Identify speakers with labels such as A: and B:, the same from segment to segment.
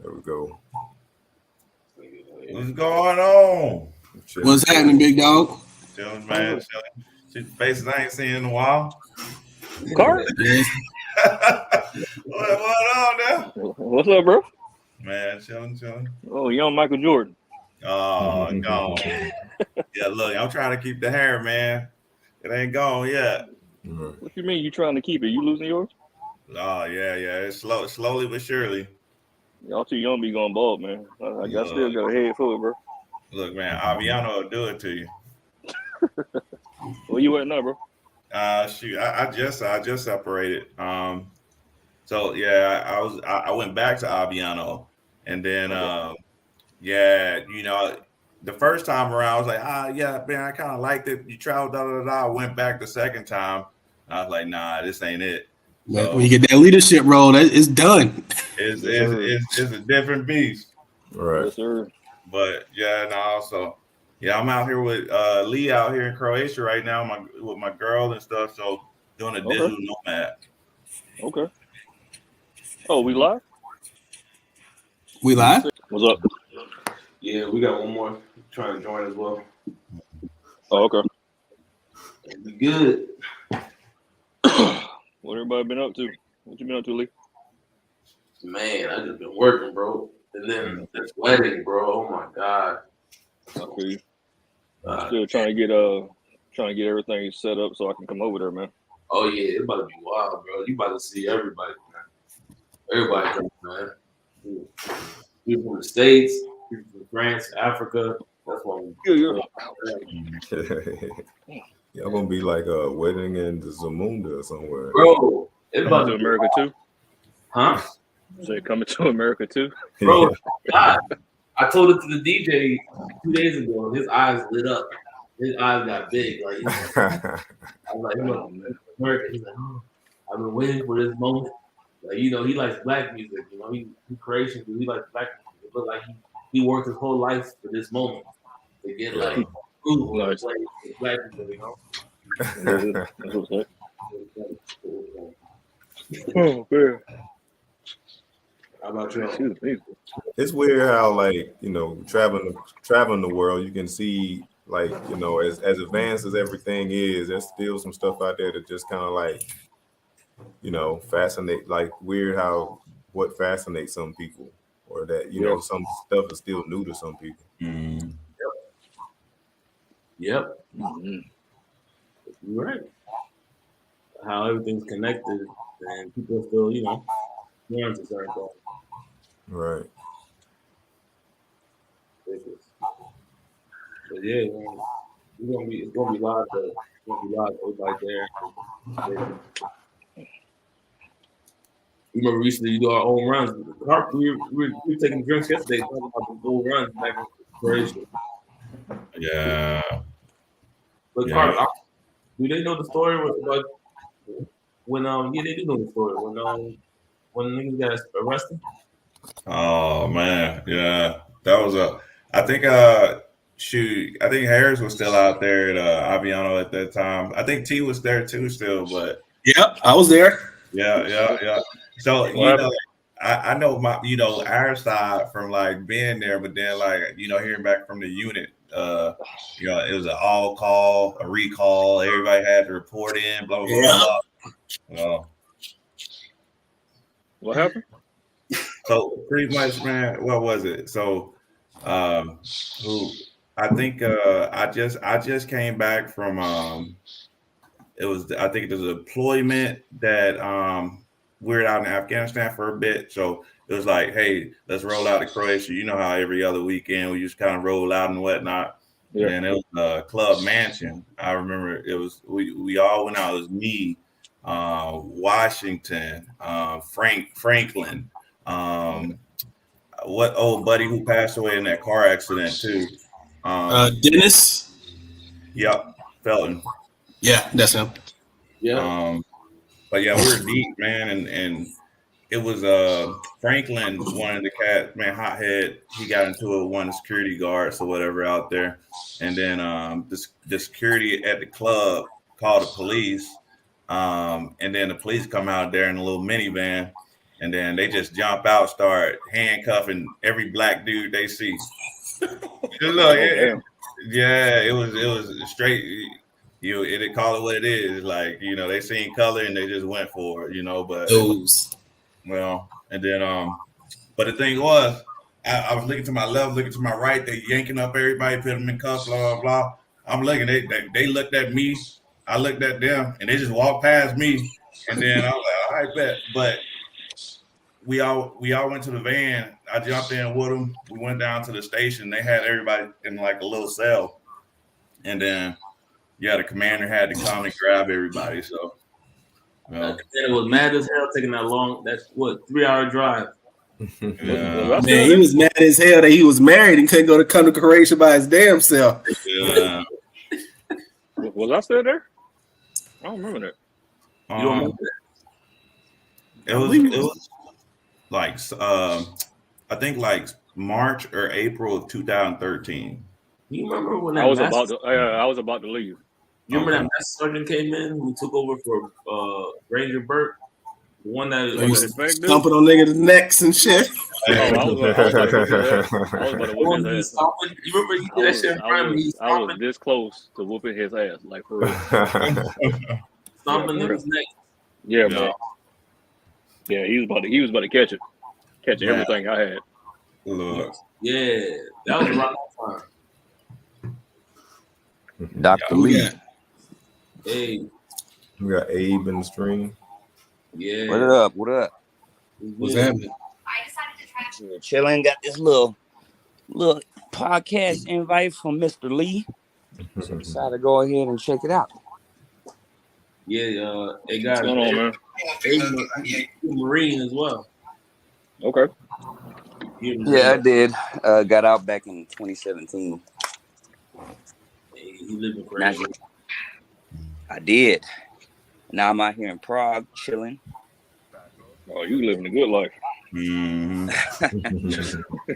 A: There we go.
B: What's going on?
C: What's happening, big dog?
B: Chilling, man. Chilling. See faces I ain't seen in a while.
D: Cart?
B: What on there?
D: What's up, bro?
B: Man, chilling.
D: Oh, young Michael Jordan.
B: Oh, gone. Yeah, look, I'm trying to keep the hair, man. It ain't gone yet.
D: What you mean you trying to keep it? You losing yours?
B: Oh, yeah. It's slowly but surely.
D: Y'all too young to be going bald, man. I still got a head full, bro.
B: Look, man, Aviano will do it to you.
D: Where you at now, bro?
B: Shoot, I just separated. So yeah, I went back to Aviano, and then the first time around I was like, yeah, man, I kind of liked it. You traveled, I went back the second time. I was like, nah, this ain't it. So,
C: when you get that leadership role, it's done.
B: It's a different beast.
A: Right.
D: Yes, sir.
B: But yeah, no, so yeah, I'm out here with Lee out here in Croatia right now, with my girl and stuff. So doing a digital nomad.
D: Okay. Oh, we live?
C: We live?
D: What's up?
E: Yeah, we got one more trying to join as well.
D: Oh, okay.
E: Be good.
D: What everybody been up to? What you been up to, Lee?
E: Man, I just been working, bro. And then this wedding, bro. Oh my God.
D: Okay. Still trying to get everything set up so I can come over there, man.
E: Oh yeah, it's about to be wild, bro. You about to see everybody, man. Everybody coming, man. People from the States, people from France, Africa. That's what we
A: Y'all gonna be like a wedding in the Zamunda or somewhere.
E: Bro, it's about
D: Coming to America too?
E: Huh?
D: Say coming to America too?
E: Bro, God. I told it to the DJ 2 days ago, and his eyes lit up. His eyes got big. Like, I was like, America. He's like, oh, I've been waiting for this moment. Like, he likes black music. He Croatian, he likes black music. It looked like he worked his whole life for this moment to get like cool
D: Nice.
E: like black music.
D: That's what's up. Oh, man.
E: How about you?
A: It's weird how traveling the world, you can see as advanced as everything is, there's still some stuff out there that just kind of fascinate, weird how what fascinates some people, or that some stuff is still new to some people.
B: Mm.
E: Yep.
D: Mm-hmm.
E: You're right. How everything's connected and people still, learn to certain things.
A: Right.
E: But yeah, man, it's gonna be live. It's gonna be live. Everybody there. You remember recently you do our own runs. We were taking drinks yesterday talking about the old runs back in Croatia.
B: Yeah.
E: But
B: Yeah.
E: Carl, do they know the story about when they do know the story when niggas got arrested?
B: Oh man, yeah. That was I think I think Harris was still out there at Aviano at that time. I think T was there too still, but
C: Yep, I was there.
B: yeah. So I know our side from being there, but then hearing back from the unit, it was an all call, a recall, everybody had to report in, blah blah blah.
D: What happened?
B: So pretty much, man, what was it? So I think I just came back from I think it was a deployment that we were out in Afghanistan for a bit. So it was like, hey, let's roll out to Croatia. You know how every other weekend we just kind of roll out and whatnot. Yeah. And it was Club Mansion. I remember it was we all went out. It was me, Washington, Franklin, what old buddy who passed away in that car accident too.
C: Dennis.
B: Yep, Felton.
C: Yeah, that's him.
E: Yeah.
B: But yeah, we were deep, man, and it was Franklin, one of the cat, man, hothead. He got into it with one of the security guards or whatever out there, and then the security at the club called the police, and then the police come out there in a little minivan, and then they just jump out, start handcuffing every black dude they see. Look, it was straight. It call it what it is. Like, they seen color and they just went for it. But
C: Those.
B: well, and then but the thing was, I was looking to my left, looking to my right. They yanking up everybody, put them in cuffs, blah blah blah. I'm looking. They looked at me. I looked at them, and they just walked past me. And then I was like, all right, bet. But we all went to the van. I jumped in with them. We went down to the station. They had everybody in like a little cell. And then, the commander had to come and grab everybody. So,
E: it was mad as hell taking that long. That's 3-hour drive.
B: Yeah.
C: Man, he was mad as hell that he was married and couldn't go to Croatia by his damn self.
B: Yeah.
D: Was I still there? I don't remember that.
E: You don't remember that?
B: It was like I think like March or April of 2013.
E: You remember when that
D: I was about to leave.
E: You remember that Master Sergeant came in who took over for Ranger Burke? The one that
C: He was stomping on niggas' necks and shit.
D: I was about to whoop his ass.
E: You remember he did that shit in front of me?
D: I was this close to whooping his ass, like for real.
E: Stomping niggas' neck.
D: Yeah, man. Yeah, he was about to catch everything I had.
B: Look.
E: Yeah, that was a lot of time.
F: Dr. Lee.
E: Hey.
A: We got Abe in the stream.
E: Yeah.
F: What up? What up?
C: What's happening?
F: Chilling. Got this little podcast invite from Mr. Lee. So decided to go ahead and check it out.
E: Yeah, it got
D: What's going on, man?
E: He's a Marine as well.
D: Okay.
F: Yeah, I did. Got out back in 2017.
E: He lived in Croatia.
F: I did. Now I'm out here in Prague chilling.
D: Oh, you living a good life.
B: Mm-hmm.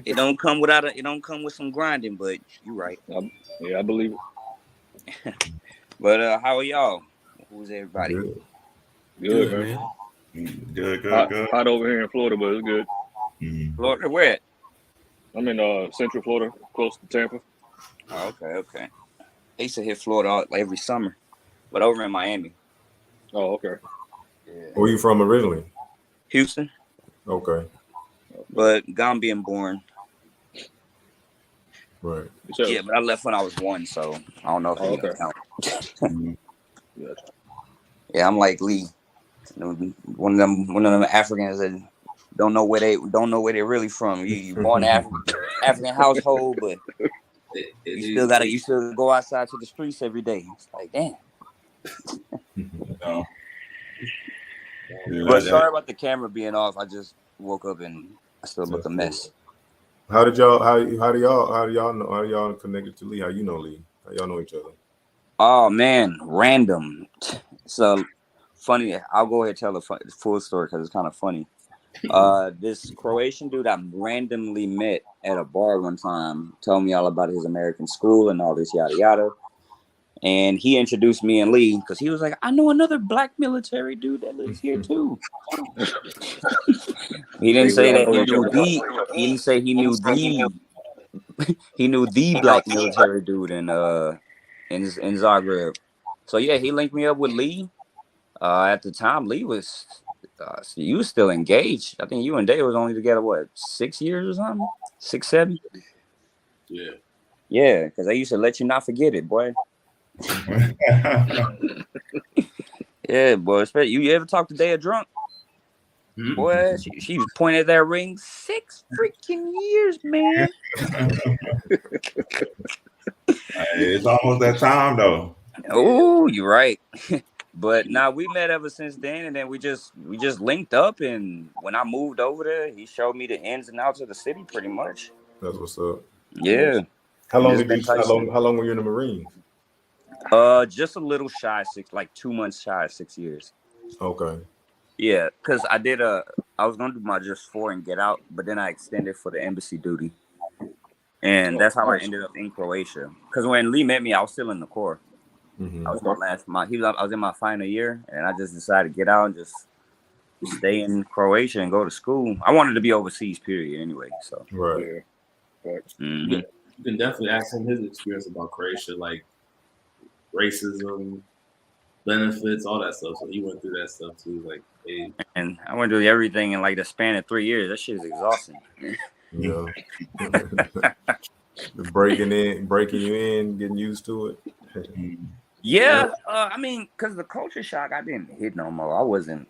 F: It don't come with some grinding, but you're right.
D: Yeah, I believe it.
F: But how are y'all? Who's everybody?
D: Good, man.
B: Good.
D: Hot over here in Florida, but it's good.
B: Mm-hmm.
F: Florida, where at?
D: I'm in Central Florida, close to Tampa.
F: Oh, okay. I used to hit Florida every summer, but over in Miami.
D: Oh, okay.
F: Yeah.
A: Where you from originally?
F: Houston,
A: Okay.
F: but Gambian born.
A: Right.
F: Yeah, but I left when I was 1, so I don't know if it can count. Yeah, I'm like Lee, one of them Africans that don't know where they really from. You born in African household, but you still go outside to the streets every day. It's like, damn. But sorry about the camera being off. I just woke up and I still look a mess.
A: How do y'all know connected to Lee? How you know Lee? How y'all know each other?
F: Oh man, random. So funny. I'll go ahead and tell the full story because it's kind of funny. This Croatian dude I randomly met at a bar one time told me all about his American school and all this yada yada. And he introduced me and Lee because he was like, I know another black military dude that lives here too. He didn't say that he knew the. He didn't say he knew the. He knew the black military dude in Zagreb. So yeah, he linked me up with Lee. At the time, Lee was you was still engaged. I think you and Dave was only together 6 years or something, 6, 7. Yeah, because they used to let you not forget it, boy. Yeah, boy. You ever talk to Daya drunk? Mm-hmm. Boy, she was pointing at that ring 6 freaking years, man.
B: It's almost that time though.
F: Oh, you're right. But now we met ever since then, and then we just linked up. And when I moved over there, he showed me the ins and outs of the city, pretty much.
A: That's what's up.
F: Yeah.
A: How long were you in the Marines?
F: Just a little shy, 2 months shy of 6 years.
A: Okay.
F: Yeah, because I was gonna do my just 4 and get out, but then I extended for the embassy duty, and that's how I ended up in Croatia. Because when Lee met me, I was still in the Corps. Mm-hmm. I was I was in my final year, and I just decided to get out and just stay in Croatia and go to school. I wanted to be overseas, period. Anyway, so
A: Right.
D: Yeah. Facts.
F: mhm.
E: You can definitely ask him his experience about Croatia, like racism, benefits, all that stuff. So he went through that stuff too. Like, hey,
F: And I went through everything in like the span of 3 years. That shit is exhausting.
A: Yeah. The breaking you in, getting used to it.
F: Yeah, I mean, because the culture shock, I didn't hit no more. I wasn't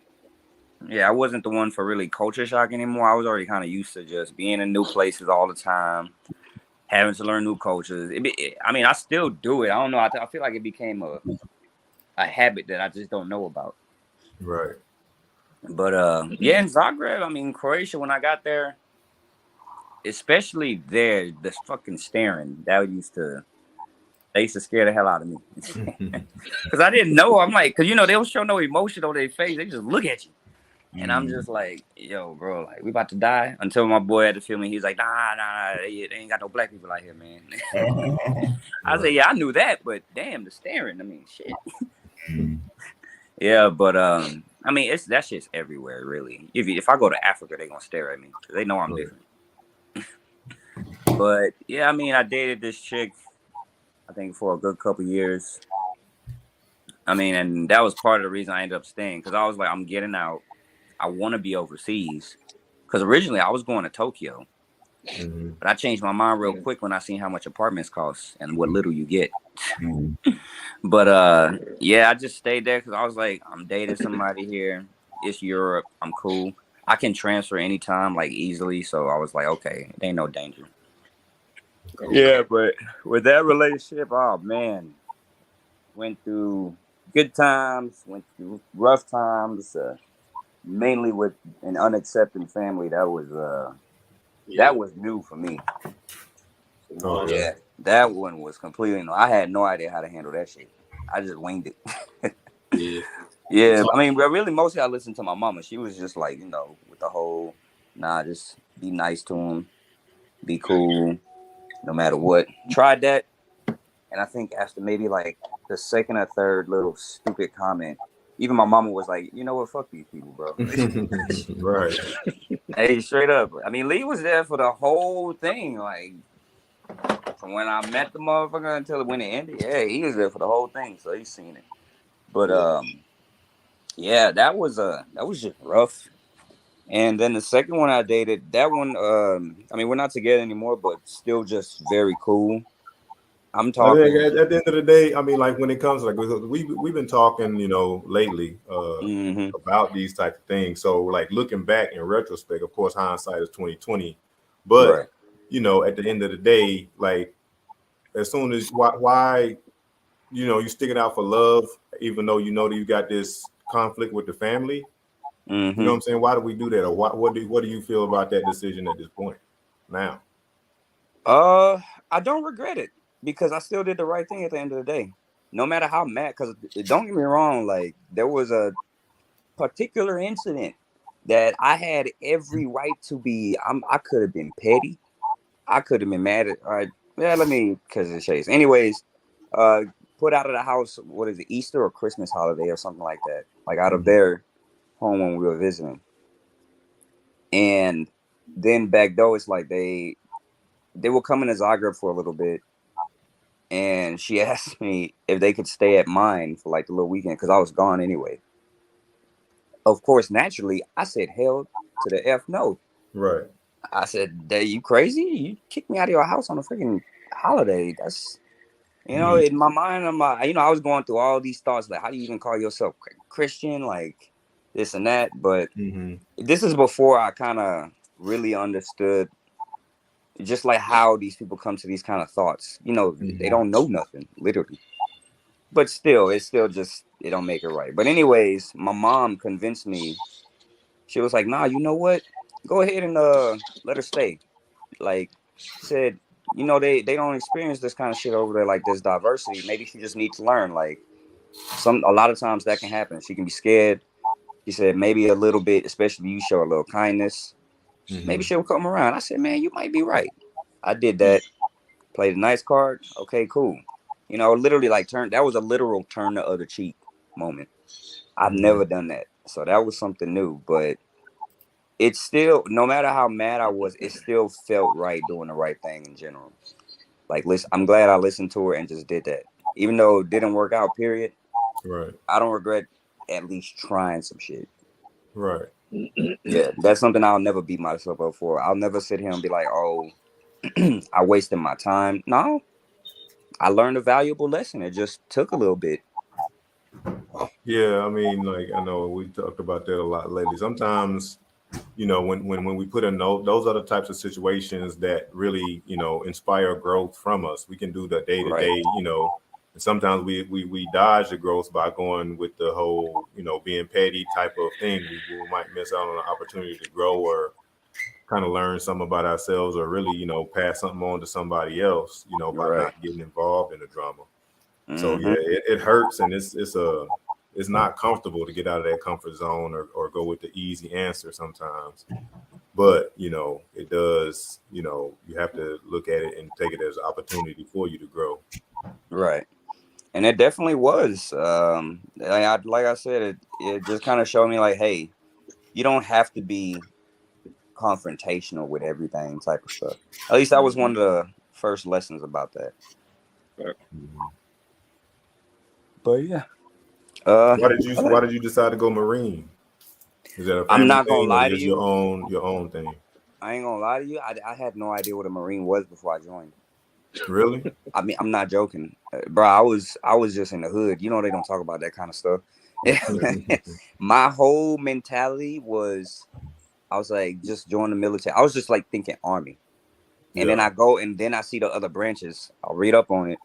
F: the one for really culture shock anymore. I was already kind of used to just being in new places all the time, having to learn new cultures. I mean, I still do it. I don't know. I feel like it became a habit that I just don't know about.
A: Right.
F: But yeah, in Zagreb, I mean, Croatia, when I got there, especially there, the fucking staring, they used to scare the hell out of me. Because I didn't know. I'm like, because, they don't show no emotion on their face. They just look at you. And I'm just like, yo, bro, like, we about to die. Until my boy had to feel me. He's like, nah, they ain't got no black people out here, man. I said, yeah, I knew that, but damn, the staring. I mean, shit. Yeah, but I mean, that shit's everywhere, really. If I go to Africa, they gonna stare at me because they know I'm different. But yeah, I mean, I dated this chick, I think, for a good couple years. I mean, and that was part of the reason I ended up staying, because I was like, I'm getting out. I want to be overseas, because originally I was going to Tokyo, but I changed my mind real quick when I seen how much apartments cost and what little you get. But yeah, I just stayed there because I was like, I'm dating somebody here. It's Europe. I'm cool. I can transfer anytime, like, easily. So I was like, okay, it ain't no danger. Yeah, but with that relationship, oh man, went through good times, went through rough times. Mainly with an unaccepting family, that was new for me.
A: Oh,
F: Yeah, that one was completely new. I had no idea how to handle that shit. I just winged it. Yeah. I mean, really, mostly I listened to my mama. She was just like, with the whole, just be nice to him, be cool, no matter what. Tried that, and I think after maybe like the second or third little stupid comment, even my mama was like, you know what, fuck these people, bro.
A: Right.
F: Hey, straight up. I mean, Lee was there for the whole thing, like from when I met the motherfucker until when it ended. Yeah, he was there for the whole thing, so he's seen it. But yeah, that was just rough. And then the second one I dated, that one, I mean, we're not together anymore, but still just very cool. I'm
A: I
F: talking.
A: think at the end of the day, I mean, like when it comes, like we've been talking, lately about these type of things. So like looking back in retrospect, of course, hindsight is 2020. But
F: Right.
A: At the end of the day, like as soon as why you stick it out for love, even though that you got this conflict with the family. You know what I'm saying? Why do we do that? Or what do you feel about that decision at this point now?
F: I don't regret it, because I still did the right thing at the end of the day. No matter how mad, because don't get me wrong, like there was a particular incident that I had every right to be. I could have been petty. I could have been mad at. All right, yeah, let me because of Chase. Anyways, put out of the house. What is it, Easter or Christmas holiday or something like that? Like out of their home when we were visiting, and then back though, it's like they were coming to Zagreb for a little bit. And she asked me if they could stay at mine for like the little weekend because I was gone anyway. Of course, naturally, I said hell to the F no.
A: Right.
F: I said, you crazy? You kicked me out of your house on a freaking holiday. That's, in my mind, I was going through all these thoughts like, how do you even call yourself Christian? Like this and that. But this is before I kind of really understood just like how these people come to these kind of thoughts. They don't know nothing, literally. But still, it don't make it right. But anyways, my mom convinced me. She was like, nah, you know what? Go ahead and let her stay. Like, said, they don't experience this kind of shit over there, like this diversity. Maybe she just needs to learn. Like, a lot of times that can happen. She can be scared. She said, maybe a little bit, especially if you show a little kindness. Maybe she'll come around. I said, man, you might be right. I did that. Played a nice card. Okay, cool. Literally like that was a literal turn the other cheek moment. I've never done that. So that was something new, but it's still, no matter how mad I was, it still felt right doing the right thing in general. Like, listen, I'm glad I listened to her and just did that. Even though it didn't work out, period,
A: Right.
F: I don't regret at least trying some shit.
A: Right.
F: Yeah, that's something I'll never beat myself up for. I'll never sit here and be like, oh, I wasted my time. No, I learned a valuable lesson. It just took a little bit.
A: Yeah, I mean, like I know we talked about that a lot lately. Sometimes, you know, when we put in those are the types of situations that really, you know, inspire growth from us. We can do the day to day, you know. And sometimes we dodge the growth by going with the whole, you know, being petty type of thing. We might miss out on an opportunity to grow or kind of learn something about ourselves, or really, you know, pass something on to somebody else, you know, by not getting involved in the drama. So yeah, it hurts, and it's not comfortable to get out of that comfort zone or go with the easy answer sometimes. But, you know, it does, you know, you have to look at it and take it as an opportunity for you to grow.
F: Right. And it definitely was. Like I said, it just kind of showed me like, hey, you don't have to be confrontational with everything type of stuff. At least that was one of the first lessons about that. But yeah.
A: Why did you decide to go Marine? Is that a family
F: I'm not gonna
A: thing
F: lie
A: or
F: to
A: just
F: you.
A: your own thing?
F: I ain't gonna lie to you. I had no idea what a Marine was before I joined.
A: Really?
F: I mean, I'm not joking, bro. I was just in the hood. You know, they don't talk about that kind of stuff. My whole mentality was, I was like, just join the military. I was just like thinking Army, and then I go and then I see the other branches. I'll read up on it.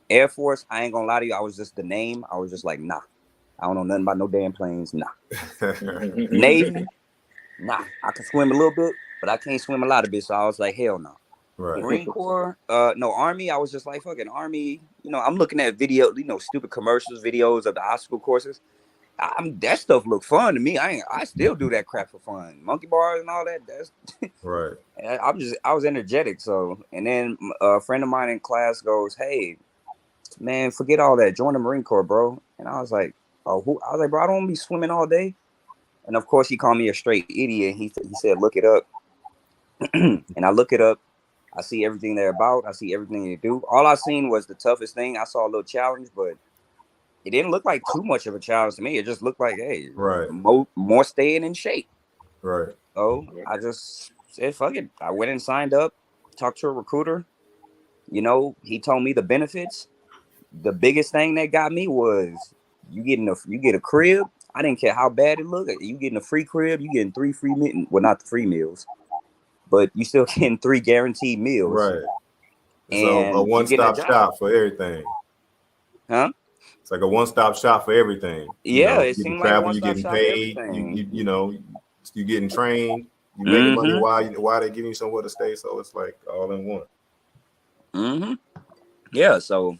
F: Air Force. I ain't gonna lie to you. I was just the name. I was just like, nah. I don't know nothing about no damn planes. Nah. Navy. Nah. I can swim a little bit, but I can't swim a lot of bit. So I was like, hell no.
A: Right.
F: Marine Corps, no, Army. I was just like, fucking Army. You know, I'm looking at video, you know, stupid commercials, videos of the obstacle courses. That stuff look fun to me. I still do that crap for fun. Monkey bars and all that. That's
A: right.
F: I was energetic. So, and then a friend of mine in class goes, hey, man, forget all that. Join the Marine Corps, bro. And I was like, oh, who? I was like, bro, I don't want to be swimming all day. And of course, he called me a straight idiot. He said, look it up. And I look it up. I see everything they're about. I see everything they do. All I seen was the toughest thing. I saw a little challenge, but it didn't look like too much of a challenge to me. It just looked like, hey, more staying in shape.
A: Right.
F: So I just said, fuck it. I went and signed up, talked to a recruiter. You know, he told me the benefits. The biggest thing that got me was you get a crib. I didn't care how bad it looked. You getting a free crib. You getting 3 free meals. Well, not the free meals, but you still getting 3 guaranteed meals.
A: Right.
F: And
A: so a one-stop shop for everything.
F: Huh?
A: It's like a one-stop shop for everything.
F: Yeah,
A: it seems like travel, you getting paid. You know, you getting trained. You making money while they giving you somewhere to stay. So it's like all in one.
F: Mm-hmm. Yeah. So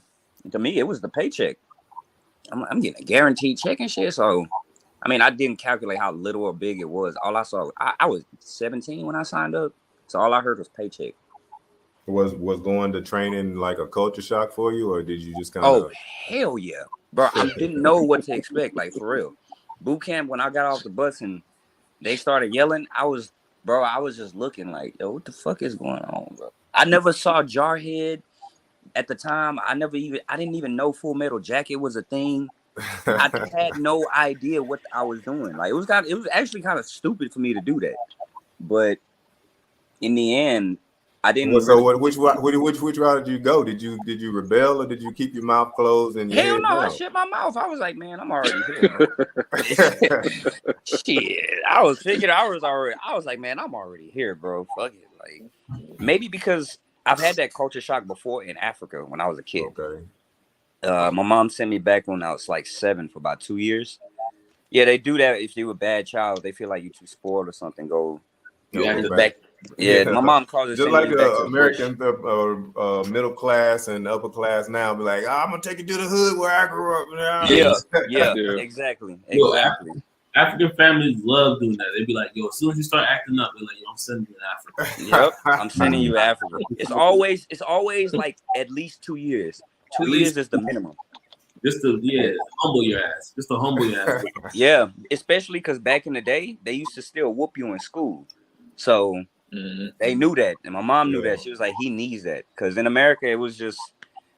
F: to me, it was the paycheck. I'm getting a guaranteed check and shit. So, I mean, I didn't calculate how little or big it was. All I saw, I was 17 when I signed up. So all I heard was paycheck.
A: Was going to training like a culture shock for you, or did you just kind of?
F: Oh, hell yeah, bro! I didn't know what to expect. Like for real, boot camp. When I got off the bus and they started yelling, I was just looking like, yo, what the fuck is going on, bro? I never saw Jarhead at the time. I didn't even know Full Metal Jacket was a thing. I had no idea what I was doing. Like it was actually kind of stupid for me to do that, but in the end, I didn't.
A: So which route did you go? Did you rebel, or did you keep your mouth closed and your
F: hell no?
A: down?
F: I shut my mouth. I was like, man, I'm already here. Shit, I was like, man, I'm already here, bro. Fuck it. Like maybe because I've had that culture shock before in Africa when I was a kid.
A: Okay.
F: My mom sent me back when I was like 7 for about 2 years. Yeah, they do that if you're a bad child. They feel like you're too spoiled or something. Go back. Yeah, my mom calls it
A: just like American middle class and upper class now. Be like, I'm gonna take you to the hood where I grew up.
F: Yeah, exactly.
E: Yo, African families love doing that. They be like, yo, as soon as you start acting up, they're like, yo, I'm sending you to Africa.
F: Yep, I'm sending you to Africa. It's always like at least 2 years. 2 years is the minimum.
E: Just to humble your ass. Just to humble your ass.
F: Yeah, especially because back in the day, they used to still whoop you in school. So they knew that. And my mom knew that. She was like, he needs that. Because in America, it was just,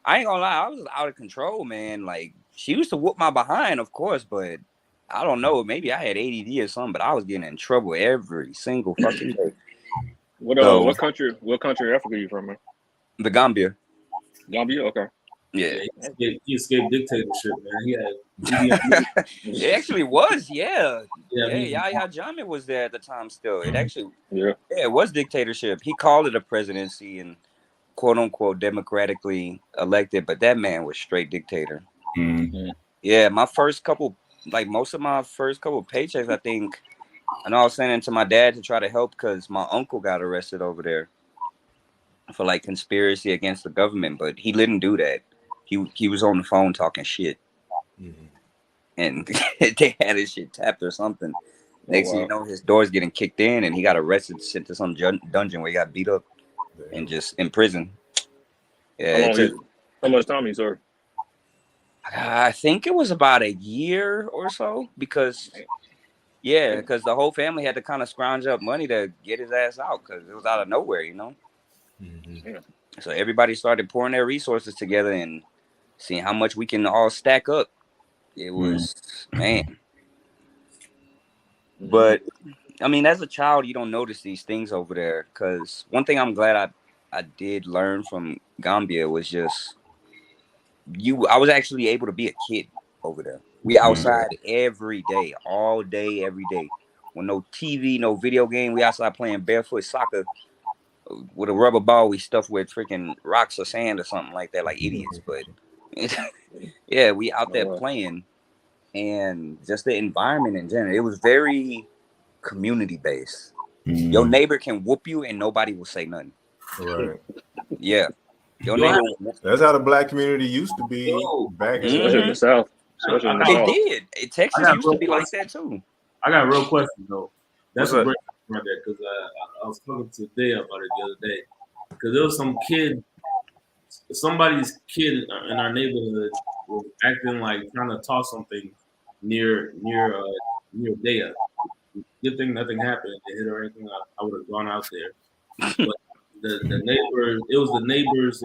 F: I ain't gonna lie, I was out of control, man. Like, she used to whoop my behind, of course, but I don't know. Maybe I had ADD or something, but I was getting in trouble every single fucking day.
D: What country in Africa you from, man?
F: The Gambia.
D: Gambia? Okay.
F: Yeah.
E: He escaped dictatorship, man. He
F: It actually was, yeah.
E: Yeah,
F: Yahya Jammeh was there at the time still. It actually, it was dictatorship. He called it a presidency and quote unquote democratically elected, but that man was straight dictator. Yeah, my first couple, like most of my first couple paychecks, I think, I know I was sending to my dad to try to help because my uncle got arrested over there for like conspiracy against the government, but he didn't do that. He was on the phone talking shit. And they had his shit tapped or something. Next thing you know, his door's getting kicked in and he got arrested, sent to some dungeon where he got beat up and just in prison. Yeah.
D: How much time he served?
F: I think it was about a year or so because the whole family had to kind of scrounge up money to get his ass out because it was out of nowhere, you know? So everybody started pouring their resources together and seeing how much we can all stack up. It was, man. But, I mean, as a child, you don't notice these things over there because one thing I'm glad I did learn from Gambia was just I was actually able to be a kid over there. We outside every day, all day, every day. With no TV, no video game. We outside playing barefoot soccer with a rubber ball we stuffed with freaking rocks or sand or something like that, like idiots. But yeah, we out there playing, and just the environment in general, it was very community based. Your neighbor can whoop you and nobody will say nothing.
A: Right.
F: Yeah. Your neighbor.
A: That's how the black community used to be back
D: in the South.
F: It did. Texas used to be like that too.
E: I got a real question though. That's a great question right there because I was talking to Day about it the other day because there was somebody's kid in our neighborhood was acting like trying to toss something near Dea. Good thing nothing happened. If they hit or anything, I would have gone out there. But the neighbor, it was the neighbor's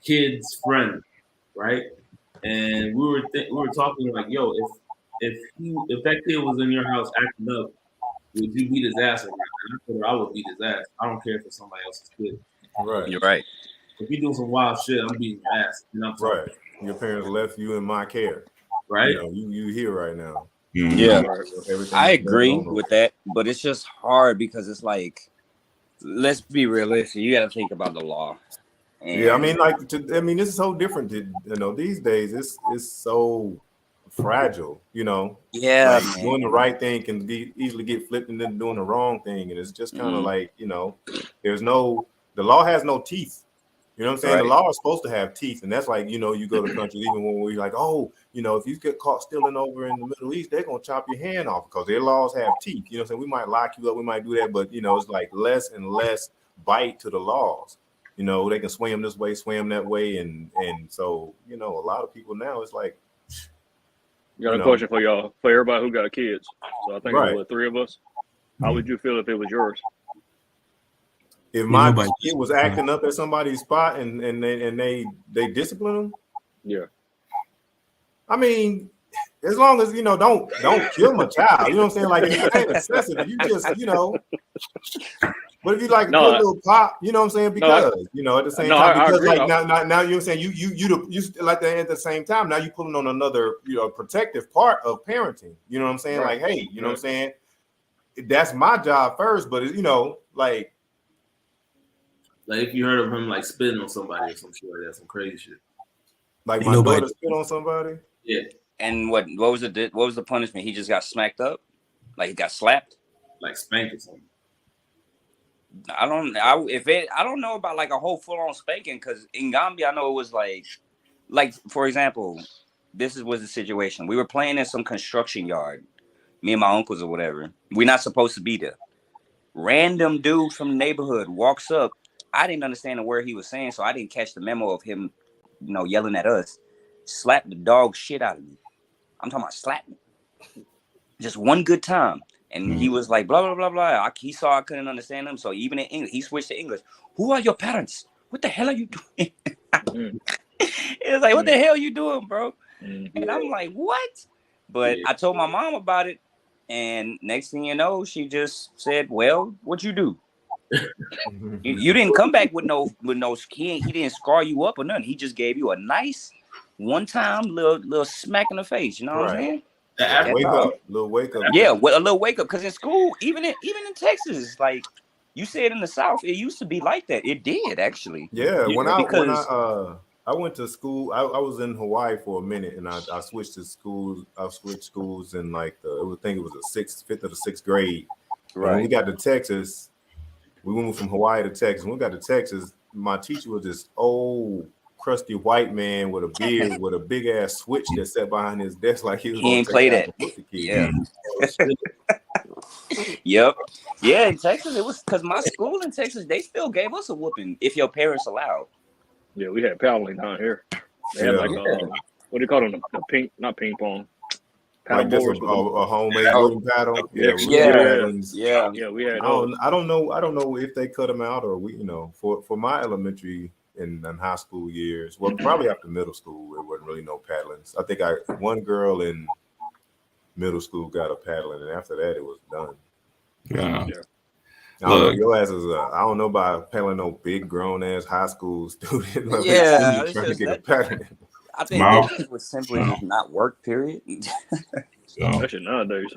E: kid's friend, right? And we were talking like, yo, if that kid was in your house acting up, would you beat his ass? And I told her I would beat his ass. I don't care if it's somebody else's kid.
A: Right.
F: You're right.
E: If you're doing some wild shit, I'm beating your ass. You know what I'm saying?
A: Your parents left you in my care.
E: Right.
A: You know, you here right now.
F: Yeah. I agree with that, but it's just hard because it's like, let's be realistic. You got to think about the law.
A: And I mean, this is so different. These days it's so fragile.
F: Yeah,
A: like doing the right thing can easily get flipped into doing the wrong thing, and it's just kind of like the law has no teeth. You know what I'm saying? Right. The law is supposed to have teeth, and that's like, you go to countries even when we're like, if you get caught stealing over in the Middle East, they're gonna chop your hand off because their laws have teeth. You know what I'm saying? We might lock you up, we might do that, but it's like less and less bite to the laws. They can swim this way, swim that way, and so a lot of people now it's like.
D: Got a question for y'all, for everybody who got kids. So I think it was 3 of us. How would you feel if it was yours?
A: If my kid was acting up at somebody's spot and they discipline them,
D: yeah.
A: I mean, as long as don't kill my child. You know what I'm saying? Like if it ain't excessive, you just But if you like a little pop, you know what I'm saying? Because at the same time, because like now you're saying you like that at the same time. Now you pulling on another protective part of parenting. You know what I'm saying? Right. Like, hey, you know what I'm saying? That's my job first, but like
E: if you heard of him like spitting on somebody or some shit like that, some crazy shit.
A: Like my daughter spit on somebody?
E: Yeah.
F: And what was the punishment? He just got smacked up? Like he got slapped?
E: Like spanked or something.
F: I don't know about like a whole full-on spanking because in Gambia I know it was like for example, this was the situation. We were playing in some construction yard, me and my uncles or whatever. We're not supposed to be there. Random dude from the neighborhood walks up. I didn't understand the word he was saying, so I didn't catch the memo of him, yelling at us. slapped the dog shit out of me. I'm talking about slap me. Just one good time. And he was like, blah, blah, blah, blah. He saw I couldn't understand him. So even in English, he switched to English. Who are your parents? What the hell are you doing? It was like, what the hell are you doing, bro? And I'm like, what? But I told my mom about it. And next thing you know, she just said, well, what'd you do? You didn't come back with no skin. He didn't scar you up or nothing. He just gave you a nice one-time little smack in the face. You know what I'm saying?
A: Little wake up.
F: Yeah, well, a little wake up. Because in school, even in Texas, like you said in the South, it used to be like that. It did actually.
A: Yeah, when I went to school, I was in Hawaii for a minute, and I switched to schools. I switched schools in like I think it was the fifth or the sixth grade. Right. When we got to Texas, we moved from Hawaii to Texas. When we got to Texas, my teacher was this old, crusty white man with a beard with a big ass switch that sat behind his desk like he was.
F: He ain't played that. Yeah. Yep. Yeah, in Texas, it was because my school in Texas, they still gave us a whooping if your parents allowed.
D: Yeah, we had paddling down here. They had like what do you call them? The not ping pong.
A: Like just a homemade wooden paddle.
D: Yeah. We had.
A: I don't know if they cut them out or for my elementary and high school years. Well, probably after middle school, there wasn't really no paddling. I think one girl in middle school got a paddling, and after that, it was done.
B: Yeah.
A: I don't know, your ass is I don't know about paddling no big grown ass high school student. Trying to get a paddling.
F: I think that was simply just not work. Period.
D: Especially nowadays.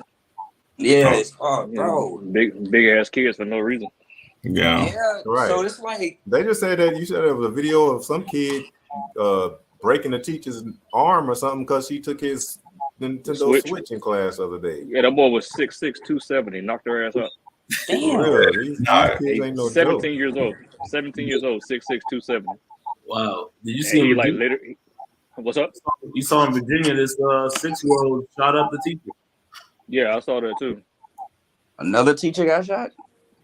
F: Yeah, it's bro.
D: Big ass kids for no reason.
B: Yeah.
A: Right.
F: So it's like
A: they just said that you said there was a video of some kid breaking the teacher's arm or something because she took his Nintendo Switch in class the other day.
D: Yeah, that boy was 6'6", 270. Knocked her ass out.
F: Damn.
A: These kids ain't no
D: 17
A: joke.
D: years old. 17 years old. 6'6", 270.
E: Wow. Did you see him
D: like later? What's up?
E: You saw in Virginia this 6-year-old shot up the teacher.
D: Yeah, I saw that too.
F: Another teacher got shot?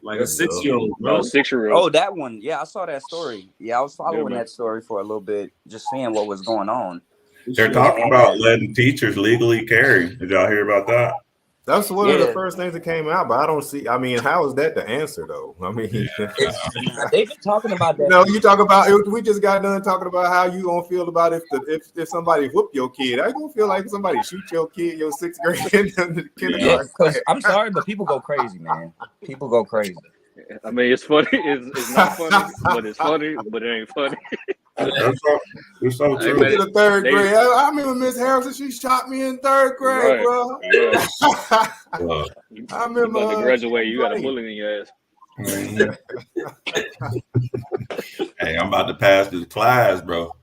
E: Like a 6-year-old, bro.
D: No, 6-year-old.
F: Oh, that one. Yeah, I saw that story. Yeah, I was following that story for a little bit, just seeing what was going on.
B: They're talking about letting teachers legally carry. Did y'all hear about that?
A: That's one of the first things that came out, but I don't see. I mean, how is that the answer though? I mean,
F: they've been talking about that.
A: No, you talk about. We just got done talking about how you gonna feel about if somebody whoop your kid. How you gonna feel like if somebody shoot your kid, your 6th grade kindergarten?
F: Yeah, I'm sorry, but people go crazy, man. People go crazy.
D: I mean, it's funny. It's not funny, but it's funny, but it ain't funny.
B: It's so true.
A: In the 3rd grade, I remember Miss Harrison. She shot me in 3rd grade, bro.
D: Yeah.
A: I remember.
D: You about to graduate, you got a bullet in your ass.
B: Hey, I'm about to pass this class, bro.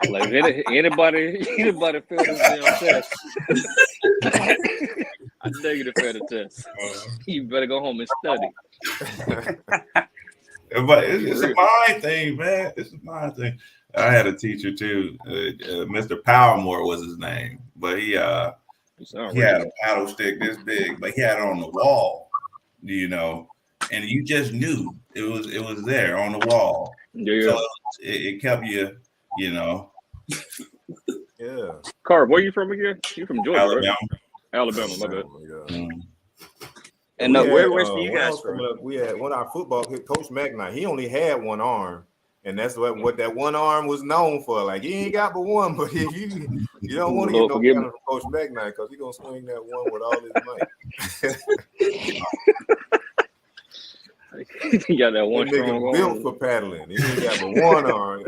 D: Like anybody fail this damn test? I tell you to fail the test. You better go home and study.
B: But it's a mind thing, man. It's a mind thing. I had a teacher too. Mr. Powellmore was his name, but he had a paddle stick this big, but he had it on the wall, and you just knew it was there on the wall.
D: Yeah.
B: So it kept you,
A: Yeah.
D: Carb, where you from again? You from Georgia,
B: Alabama.
D: right? Alabama, my bad.
A: Yeah.
F: And where's you guys from?
A: We had our football coach McKnight. He only had one arm, and that's what that one arm was known for. Like he ain't got but one, but if you don't want to get no kind of Coach McKnight because he's gonna swing that one with all his might.
D: He got that one
A: that nigga
D: strong
A: built
D: arm.
A: for paddling. He ain't got but one arm.